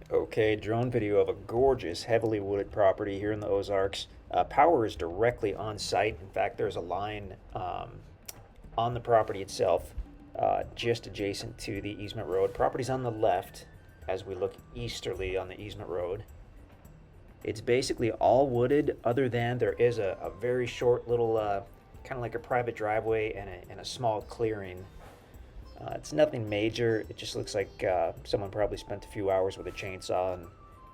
Okay, drone video of a gorgeous, heavily wooded property here in the Ozarks. Power is directly on site. In fact, there's a line on the property itself, just adjacent to the easement road. Property's on the left as we look easterly on the easement road. It's basically all wooded, other than there is a very short little, kind of like a private driveway and a small clearing. It's nothing major. It just looks like someone probably spent a few hours with a chainsaw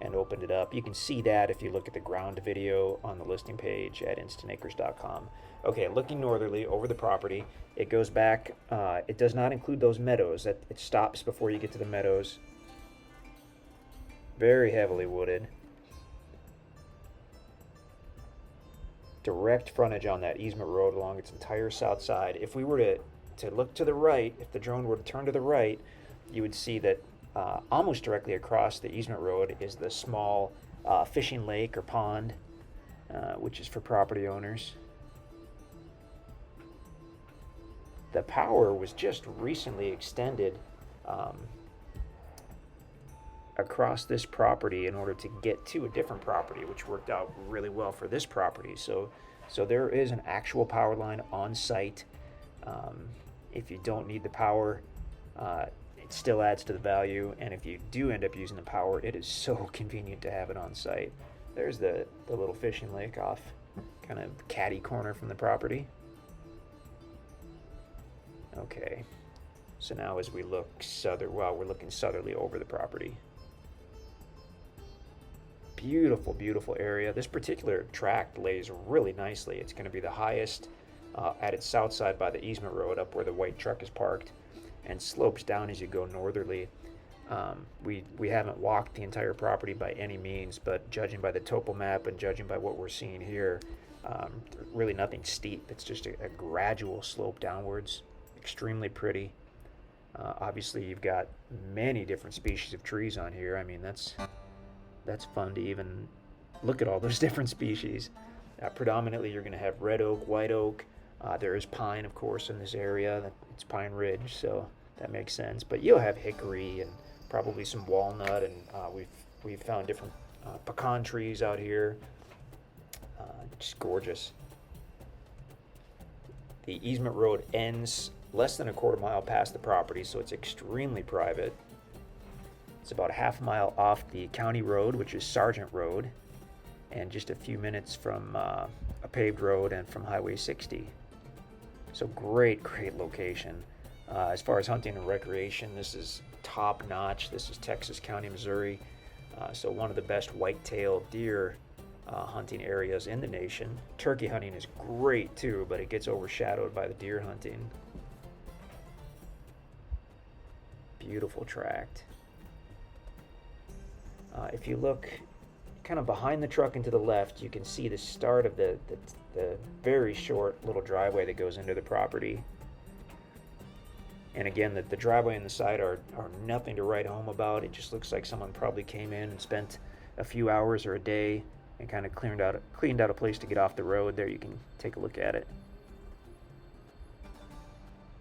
and opened it up. You can see that if you look at the ground video on the listing page at instantacres.com. Okay, looking northerly over the property, it goes back. It does not include those meadows. It stops before you get to the meadows. Very heavily wooded. Direct frontage on that easement road along its entire south side. If we were to look to the right, if the drone were to turn to the right, you would see that almost directly across the easement road is the small fishing lake or pond, which is for property owners. The power was just recently extended across this property in order to get to a different property, which worked out really well for this property. So there is an actual power line on site. If you don't need the power, it still adds to the value, and if you do end up using the power, it is so convenient to have it on site. There's the little fishing lake off kind of catty corner from the property. Okay, so now as we look we're looking southerly over the property. Beautiful, beautiful area. This particular tract lays really nicely. It's going to be the highest at its south side by the easement road, up where the white truck is parked, and slopes down as you go northerly. We haven't walked the entire property by any means, but judging by the topo map and judging by what we're seeing here, really nothing steep. It's just a gradual slope downwards. Extremely pretty. Obviously, you've got many different species of trees on here. I mean, that's fun to even look at all those different species. Predominantly, you're going to have red oak, white oak. There is pine, of course, in this area. It's Pine Ridge, so that makes sense. But you'll have hickory and probably some walnut, and we've found different pecan trees out here. Just gorgeous. The easement road ends less than a quarter mile past the property, so it's extremely private. It's about a half mile off the county road, which is Sargent Road, and just a few minutes from a paved road and from Highway 60. So great, great location. As far as hunting and recreation, this is top notch. This is Texas County, Missouri. So one of the best whitetail deer hunting areas in the nation. Turkey hunting is great too, but it gets overshadowed by the deer hunting. Beautiful tract. If you look kind of behind the truck and to the left, you can see the start of the very short little driveway that goes into the property. And again, the driveway and the side are nothing to write home about. It just looks like someone probably came in and spent a few hours or a day and kind of cleaned out a place to get off the road. There, you can take a look at it.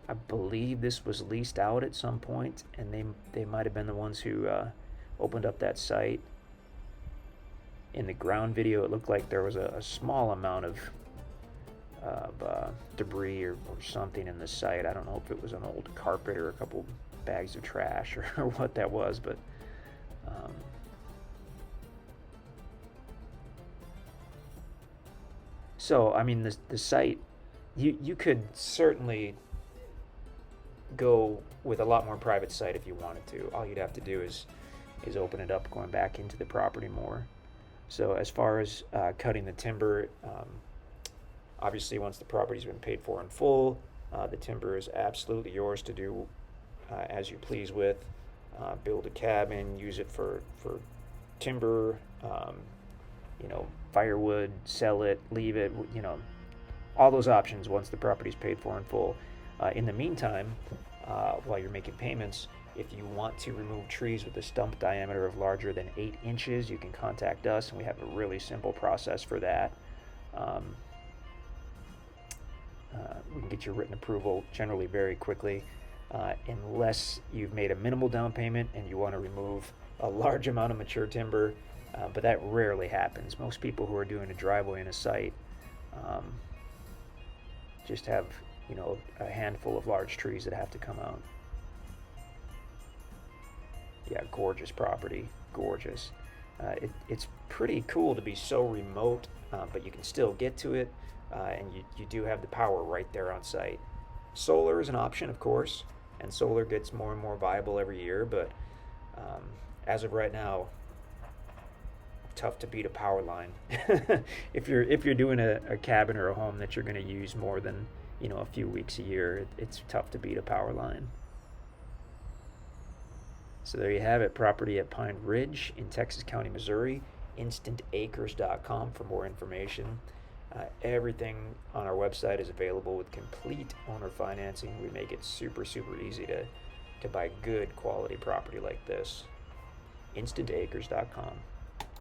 I believe this was leased out at some point, and they might have been the ones who opened up that site. In the ground video, it looked like there was a small amount of debris or something in the site. I don't know if it was an old carpet or a couple bags of trash or what that was, but so I mean the site, you could certainly go with a lot more private site if you wanted to. All you'd have to do is open it up, going back into the property more. So as far as cutting the timber, obviously once the property's been paid for in full, the timber is absolutely yours to do as you please with. Build a cabin, use it for timber, firewood, sell it, leave it, all those options once the property's paid for in full. In the meantime, while you're making payments, if you want to remove trees with a stump diameter of larger than 8 inches, you can contact us, and we have a really simple process for that. We can get your written approval generally very quickly, unless you've made a minimal down payment and you want to remove a large amount of mature timber, but that rarely happens. Most people who are doing a driveway in a site um, just have, you know, a handful of large trees that have to come out. Yeah, gorgeous property, gorgeous. It's pretty cool to be so remote, but you can still get to it, and you do have the power right there on site. Solar is an option, of course, and solar gets more and more viable every year, but as of right now, tough to beat a power line. If you're doing a cabin or a home that you're going to use more than, you know, a few weeks a year, it's tough to beat a power line. So there you have it, property at Pine Ridge in Texas County, Missouri. instantacres.com for more information. Everything on our website is available with complete owner financing. We make it super easy to buy good quality property like this. instantacres.com.